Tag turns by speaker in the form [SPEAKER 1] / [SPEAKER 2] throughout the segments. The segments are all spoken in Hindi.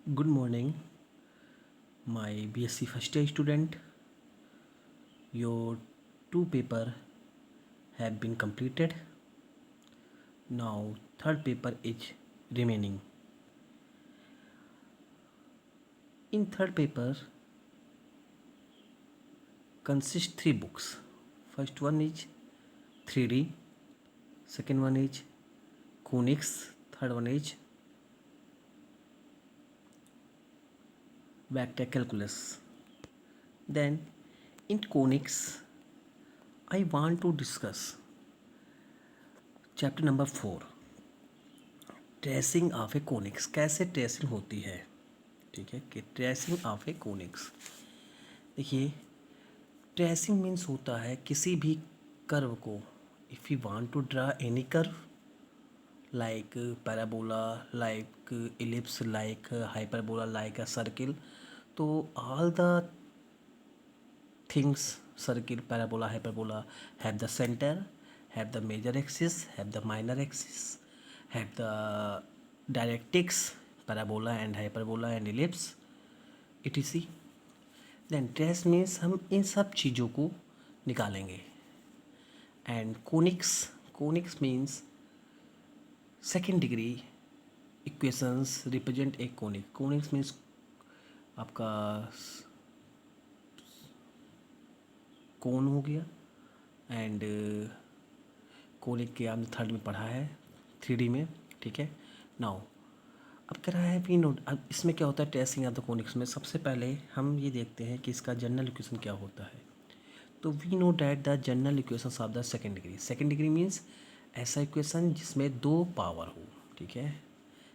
[SPEAKER 1] Good morning, my BSc first year student. Your two paper have been completed. Now third paper is remaining. In third paper consists three books. First one is 3D, second one is conics, third one is vector calculus. Then in conics I want to discuss chapter number 4 tracing of a conics. कैसे ट्रेसिंग होती है, ठीक है, कि ट्रेसिंग ऑफ ए कोनिक्स। देखिए, ट्रेसिंग मीन्स होता है किसी भी कर्व को, if you want to draw any curve like parabola, like ellipse, like hyperbola, like a circle, तो all the things circle, parabola, hyperbola have the center, have the major axis, have the minor axis, have the directrix, parabola and hyperbola and ellipse etc. Then trace means हम इन सब चीज़ों को निकालेंगे। And conics means second degree equations represent a conics means आपका कोन हो गया। एंड कोनिक के आपने थर्ड में पढ़ा है 3D में, ठीक है। नाउ अब कह रहा है वी नोट, अब इसमें क्या होता है ट्रेसिंग ऑफ द कोनिक्स में, सबसे पहले हम ये देखते हैं कि इसका जनरल इक्वेशन क्या होता है। तो we know that the general equation of the second degree means ऐसा इक्वेशन जिसमें दो पावर हो, ठीक है,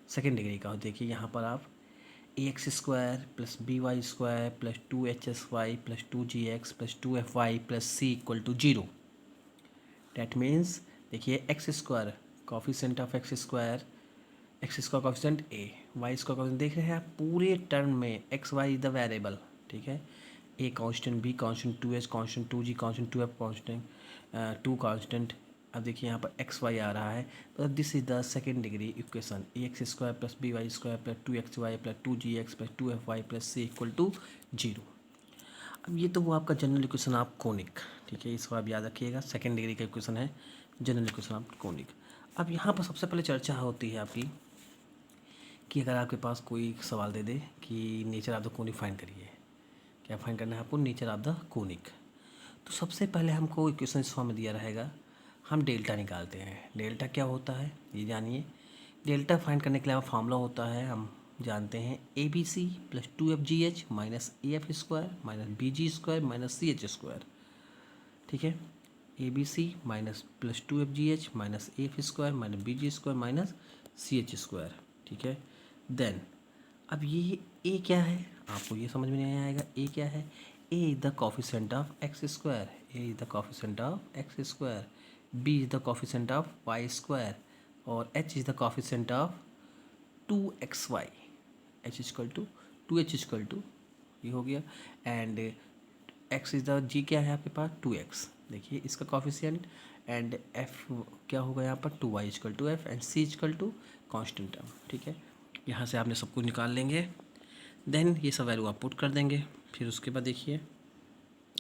[SPEAKER 1] सेकेंड डिग्री का हो। देखिए यहाँ पर आप ax² plus by² plus 2hsy plus 2gx plus 2fy plus c equal to 0। That means देखिए x² coefficient of x² coefficient a, y का कॉफिशेंट देख रहे हैं आप पूरे टर्म में, x y is the variable, ठीक है, a constant, b constant, 2h constant, 2g constant, 2f constant, 2 constant. अब देखिए यहाँ पर एक्स वाई आ रहा है, तो this is the second degree equation ax² plus by² plus 2xy plus 2gx plus 2fy plus c equal to 0। अब ये तो वो आपका जनरल इक्वेशन ऑफ कोनिक, ठीक है, इसको आप याद रखिएगा, सेकेंड डिग्री का इक्वेशन है जनरल इक्वेशन ऑफ कोनिक। अब यहाँ पर सबसे पहले चर्चा होती है आपकी कि अगर आपके पास कोई सवाल दे दे कि nature of the conic find करिए, क्या फाइंड करना है आपको, नेचर ऑफ द कोनिक। तो सबसे पहले हमको इक्वेशन इस फॉर्म में दिया रहेगा, हम डेल्टा निकालते हैं। डेल्टा क्या होता है ये जानिए। डेल्टा फाइंड करने के लिए फार्मूला होता है, हम जानते हैं ABC plus 2FGH minus AF² minus BG² minus CH², ठीक है, ABC minus plus 2FGH minus AF² minus BG² minus CH², ठीक है। देन अब ये ए क्या है, आपको ये समझ में नहीं आएगा ए क्या है। A is the coefficient of x², A is the coefficient of x², B is the coefficient of y² और h is the coefficient of 2xy, h equal to 2h equal to, ये हो गया। And x is the G क्या है आपके पास 2x, देखिए इसका कॉफिशिएंट। एंड f क्या होगा यहाँ पर 2y equal to f and c equal to constant term, ठीक है। यहाँ से आपने सब कुछ निकाल लेंगे, देन ये सब वैल्यू आप पुट कर देंगे। फिर उसके बाद देखिए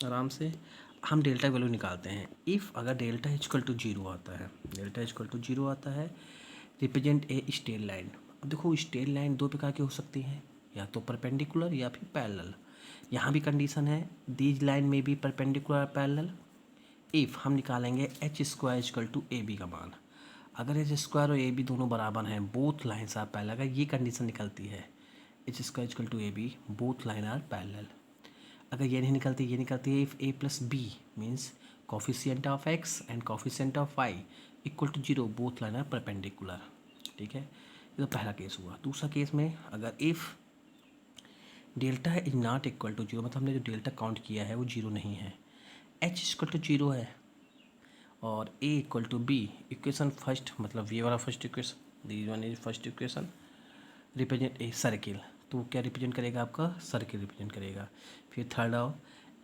[SPEAKER 1] आराम से हम डेल्टा वैल्यू निकालते हैं। इफ़ अगर डेल्टा इक्वल टू 0 आता है, डेल्टा इक्वल टू 0 आता है, रिप्रेजेंट ए स्ट्रेट लाइन। अब देखो स्ट्रेट लाइन दो प्रकार की हो सकती हैं, या तो परपेंडिकुलर या फिर पैरेलल। यहाँ भी कंडीशन है दीज लाइन में भी परपेंडिकुलर पैरेलल। इफ़ हम निकालेंगे h² इक्वल टू AB का मान, अगर h² और AB दोनों बराबर हैं, बोथ लाइन्स आर पैरेलल, अगर ये कंडीशन निकलती है h² equal to AB both line are parallel. अगर ये नहीं निकलती, ये निकलती है if a plus B means coefficient of x and coefficient of y equal to 0 both line are perpendicular, ठीक है। ये तो पहला केस हुआ। दूसरा केस में अगर if delta is not equal to 0, मतलब हमने जो डेल्टा काउंट किया है वो 0 नहीं है, h इक्वल टू 0 है और a equal to b, equation first मतलब ये वाला first equation, this one is first equation, represent a circle, तो क्या रिप्रेजेंट करेगा आपका सर्किल रिप्रेजेंट करेगा। फिर थर्ड आओ,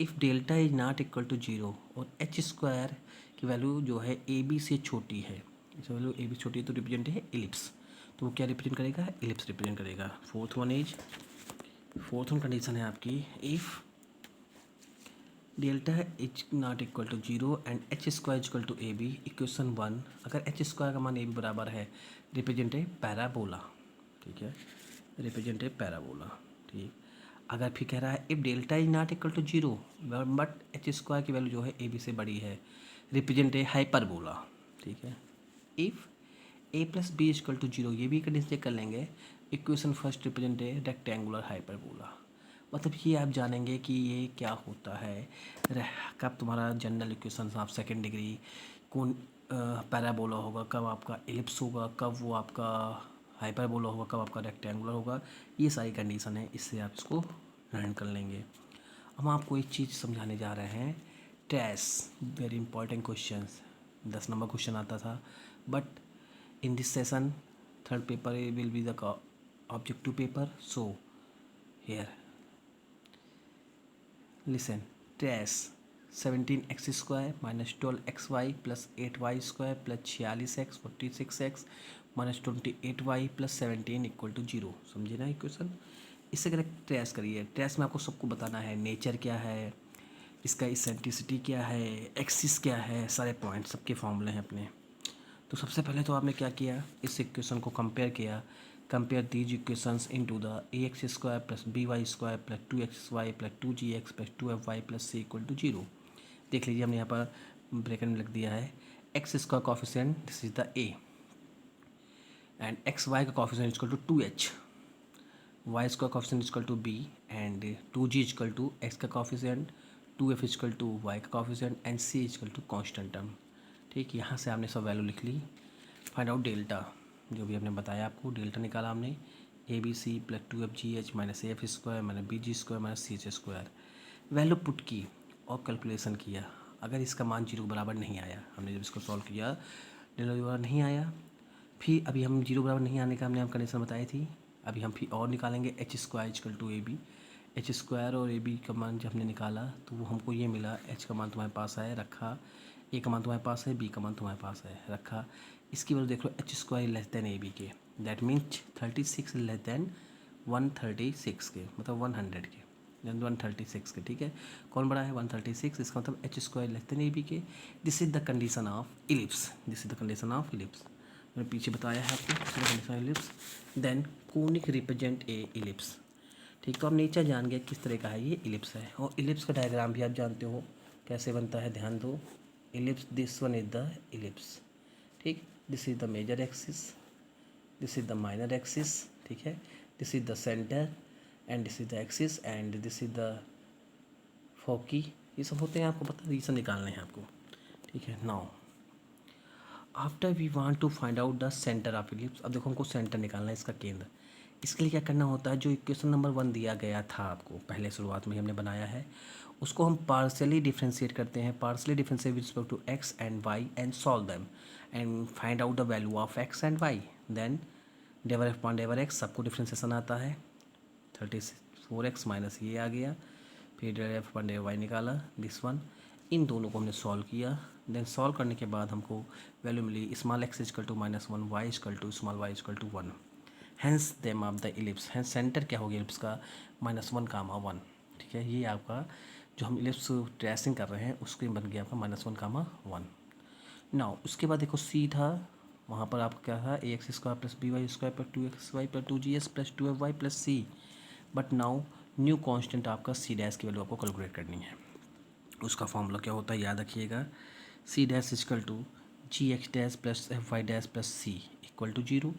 [SPEAKER 1] if delta is not equal to 0 और h² की वैल्यू जो है AB से छोटी है, इस वैल्यू AB छोटी है तो रिप्रेजेंट है एलिप्स। तो वो क्या रिप्रेजेंट करेगा, इलिप्स रिप्रेजेंट करेगा। फोर्थ वन कंडीशन है आपकी, if delta H not equal to zero and H square equal to A B, equation 1, अगर एच स्क्वायर का मान ए बी बराबर है, रिप्रेजेंट ए पैराबोला, ठीक है, रिप्रेजेंट ए पैराबोला, ठीक। अगर फिर कह रहा है if delta is not equal to zero but H square की वैल्यू जो है ए बी से बड़ी है, रिप्रेजेंट ए हाइपरबोला, ठीक है। If A plus B equal to zero, ये भी कंडीशन चेक कर लेंगे, equation first represent a rectangular hyperbola. मतलब ये आप जानेंगे कि ये क्या होता है, कब तुम्हारा जनरल इक्वेशन आप सेकेंड डिग्री कौन पैराबोला होगा, कब आपका एलिप्स होगा, कब वो आपका हाइपरबोला होगा, कब आपका रेक्टेंगुलर होगा, ये सारी कंडीशन है, इससे आप इसको लर्न कर लेंगे। हम आपको एक चीज़ समझाने जा रहे हैं, trace, very important question, 10 number question आता था, but in this session third paper will be the objective paper, so here listen, trace 17x square minus 12xy plus 8y square plus 46x 46x minus 28y plus 17 equal to zero, समझे ना इक्वेशन। इससे करेक्ट ट्रेस करिए। ट्रेस में आपको सबको बताना है नेचर क्या है, इसका इसेंट्रिसिटी क्या है, एक्सिस क्या है, सारे पॉइंट सबके फॉर्मूले हैं अपने। तो सबसे पहले तो आपने क्या किया, इस इक्वेशन को कंपेयर किया, compare these equations into the A x square plus B Y square plus 2xy plus 2gx plus 2fy plus C equal to zero. देख लीजिए हमने यहाँ पर ब्रैकेट में लिख दिया है x square coefficient, this is the A, and x y का coefficient equal to 2h, y square coefficient equal to B, and 2g equal to x का coefficient, 2f equal to y का coefficient, and C equal to constant term. ठीक, यहाँ से आपने सब वैल्यू लिख ली। फाइंड आउट डेल्टा, जो भी हमने बताया आपको, डेल्टा निकाला हमने, A B C plus 2fgh minus F square minus B G square minus C H square, value put की और कैलकुलेशन किया। अगर इसका मान जीरो बराबर नहीं आया, हमने जब इसको सॉल्व किया डेल्टा बराबर नहीं आया, फिर अभी हम जीरो बराबर नहीं आने का हमने हम कंडीशन बताई थी, अभी हम फिर और निकालेंगे H square equal to A B, H square और ए बी का मान जब हमने निकाला तो वो हमको ये मिला, एच का मान तुम्हारे पास है रखा, ए का मान तुम्हारे पास है, बी का मान तुम्हारे पास है रखा, इसकी वजह देख लो h square less than A B के, दैट मीन्स 36 लेस देन 136 के, मतलब 100 के, 136 के, ठीक है। कौन बड़ा है 136, इसका मतलब h square less than A B के। This is the condition of ellipse, this is the condition of ellipse, मैंने पीछे बताया है आपको condition ellipse. Then conic represent a ellipse, ठीक। तो आप नेचर जान गए किस तरह का है, ये इलिप्स है, और इलिप्स का डायग्राम भी आप जानते हो कैसे बनता है, ध्यान दो। Ellipse, this one is the ellipse, ठीक। This is the major axis, this is the minor axis, ठीक है, this is the centre, and this is the axis, and this is the foci, ये सब होते हैं, आपको पता है, ये सब निकालने हैं आपको, ठीक है। Now after we want to find out the centre of ellipse, अब देखो हमको सेंटर निकालना है, इसका केंद्र। इसके लिए क्या करना होता है, जो इक्वेशन नंबर 1 दिया गया था आपको पहले शुरुआत में हमने बनाया है, उसको हम पार्शियली डिफ्रेंशिएट करते हैं, partially differentiate with respect to x and y, and solve them and find out the value of x and y. Then डेवर एफ पॉइंट डेवर एक्स, सबको डिफ्रेंशिएशन आता है, 34x माइनस ये आ गया, फिर डेवर एफ पॉइंट डेवर वाई निकाला, दिस वन, इन दोनों को हमने सॉल्व किया। देन सॉल्व करने के बाद हमको वैल्यू मिली small X equal to -1, Y equal to small Y equal to 1, hence them of the ellipse, hence centre क्या हो गया इलिप्स का, -1, 1, ठीक है। ये आपका जो हम इलिप्स ट्रेसिंग कर रहे हैं उसके बन गया आपका -1, 1। नाउ उसके बाद देखो सीधा वहाँ पर आपका क्या था, A x square plus B Y square plus 2xy plus 2gh plus 2fy plus C, but now new constant आपका सी डैश की वैल्यू आपको कैलकुलेट करनी है। उसका फॉर्मूला क्या होता है याद रखिएगा, C dash equal to G x dash plus F y dash plus C equal to zero,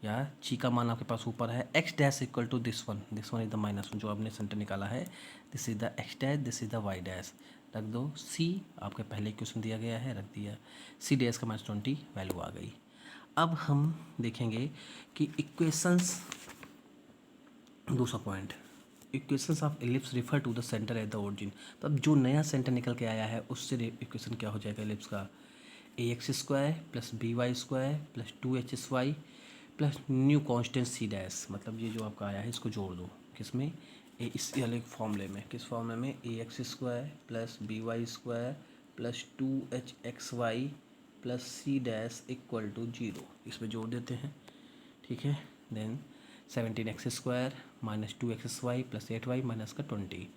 [SPEAKER 1] या जी का मान आपके पास ऊपर है, x dash equal to this one is the -1 जो आपने सेंटर निकाला है, this is the X dash, this is the Y dash, रख दो। सी आपके पहले इक्वेशन दिया गया है, रख दिया, सी डैश का -20 वैल्यू आ गई। अब हम देखेंगे कि इक्वेशंस, दूसरा point, equations of ellipse refer to the centre at the origin. तो अब जो नया सेंटर निकल के आया है उससे इक्वेशन क्या हो जाएगा एलिप्स का, A x square plus B Y square plus 2hy plus new constant C dash, मतलब ये जो आपका आया है इसको जोड़ दो किसमें, इस वाले फॉर्मूले में, किस फॉर्मूले में, A x square plus B Y square plus 2hxy plus C dash equal to zero, इसमें जोड़ देते हैं, ठीक है। Then 17x² minus 2xy plus 8y minus का 20।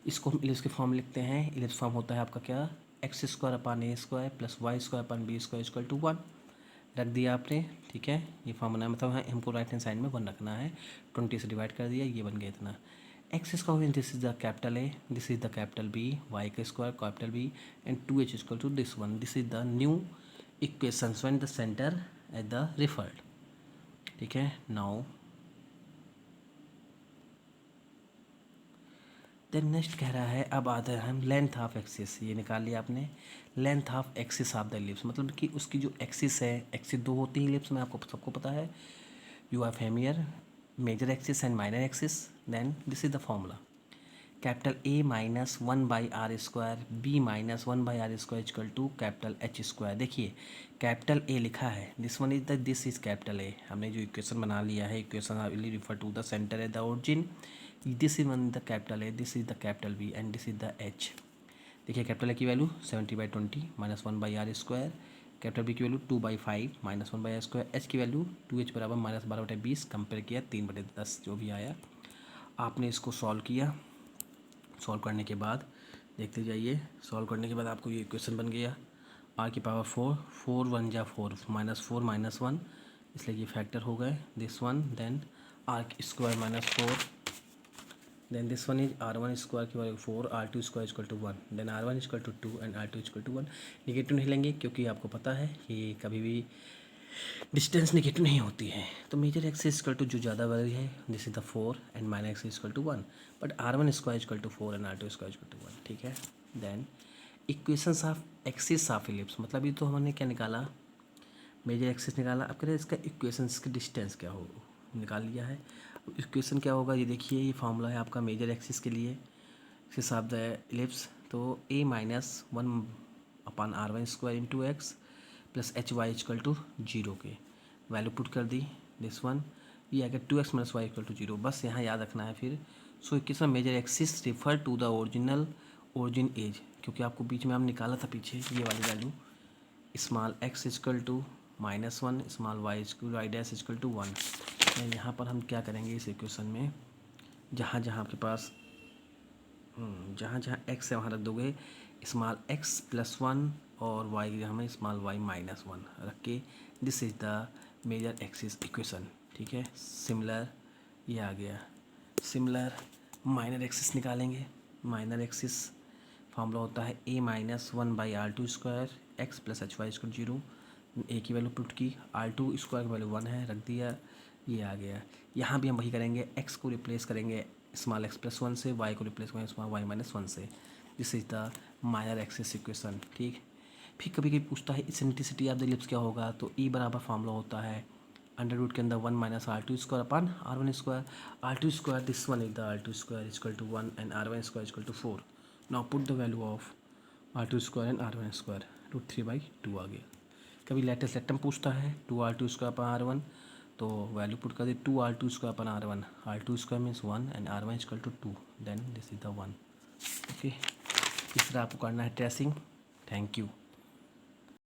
[SPEAKER 1] इसको हम इलिप्स के फॉर्म लिखते हैं। इलिप्स फॉर्म होता है आपका क्या, x² upon a² plus y² upon b² equal to 1। रख दिया आपने, ठीक है। ये फॉर्म बना, मतलब हमको राइट हैंड साइड में 1 रखना है। 20 से डिवाइड कर दिया, ये बन गया इतना। x², this is the capital A, this is the capital B, y² capital B and 2h equal to this one. This is the new equation when the centre at the referred, ठीक है। नाउ देन नेक्स्ट कह रहा है, अब आता है हम लेंथ ऑफ एक्सिस। ये निकाल लिया आपने, length of axis of the ellipse, मतलब कि उसकी जो एक्सिस है, एक्सिस दो होती है इलिप्स में, आपको सबको पता है। You are familiar, major axis and minor axis. Then this is the formula, capital A minus 1/r², B minus 1/r² equal to capital H²। देखिए कैपिटल A लिखा है, this one is the, this is capital A। हमने जो इक्वेशन बना लिया है, equation will refer to the centre at the origin. This is one the capital A, this is the capital B and this is the H। देखिए कैपिटल A की value 70/20 minus 1/r², capital B की वैल्यू 2/5 माइनस 1/r², H की वैल्यू 2h बराबर माइनस 12/20, कंपेयर किया 3/10 जो भी आया। आपने इसको सॉल्व किया, सॉल्व करने के बाद देखते जाइए, सॉल्व करने के बाद आपको ये इक्वेशन बन गया, r की पावर 4, 4 1 जा 4, -4 -1, इसलिए ये फैक्टर हो गए this one. Then r² minus 4, then this one is r1² की value 4, r2² equal to 1, then r1 equal to 2 and r2 equal to 1। Negative नहीं लेंगे क्योंकि आपको पता है कि कभी भी डिस्टेंस निगेटिव नहीं होती है। तो मेजर एक्सिस इक्वल टू जो ज़्यादा वैल्यू है, this is the 4 and minor axis equal to 1, but r1² equal to 4 and r2² equal to 1, ठीक है। Then equations of axis of ellipse, मतलब ये तो हमने क्या निकाला, मेजर एक्सिस निकाला। अब कह रहे हैं इसका इक्वेशंस की डिस्टेंस क्या हो, निकाल लिया है। इक्वेशन क्या होगा, ये देखिए, ये फार्मूला है आपका मेजर एक्सिस के लिए, एक्सिस ऑफ द इलिप्स। तो a minus 1/r1² into x plus HY equal to 0 के वैल्यू पुट कर दी, दिस वन। ये आएगा 2x minus Y equal to 0, बस यहाँ याद रखना है फिर। So equation major axis refer to the origin as, क्योंकि आपको बीच में हम निकाला था पीछे ये वाली value, small x equal to -1, small y dash equal to 1। यहाँ पर हम क्या करेंगे इस इक्वेशन में, जहाँ जहाँ आपके पास जहाँ जहाँ x है वहाँ रख दोगे स्मॉल x प्लस 1 और y की जगह में स्मॉल y माइनस 1 रख के, this is the major axis equation, ठीक है। सिमिलर ये आ गया, सिमिलर माइनर एक्सिस निकालेंगे। माइनर एक्सिस फॉर्मूला होता है a minus 1/r2² x plus HY equal 0। a की वैल्यू पुट की, r2² की वैल्यू 1 है, रख दिया, ये आ गया। यहाँ भी हम वही करेंगे, x को रिप्लेस करेंगे स्मॉल x प्लस 1 से, y को रिप्लेस करेंगे स्मॉल y माइनस 1 से। This is the minor axis equation, ठीक। फिर कभी कभी पूछता है इसेंट्रिसिटी ऑफ द इलिप्स क्या होगा, तो E बराबर फॉर्मूला होता है अंडर रूट के अंदर 1 minus r2² upon r1², r2², this one is the r2² equal to 1 and r1² equal to 4। Now put the value of r2² and r1², √3/2 आ गया। कभी लेटेस्ट लेटम पूछता है 2r2² अपान r1, तो वैल्यू पुट कर दे 2r2² upon r1, r2² means 1 and r1 equal to 2, then this is the 1, okay. इस तरह आपको करना है ट्रेसिंग। Thank you.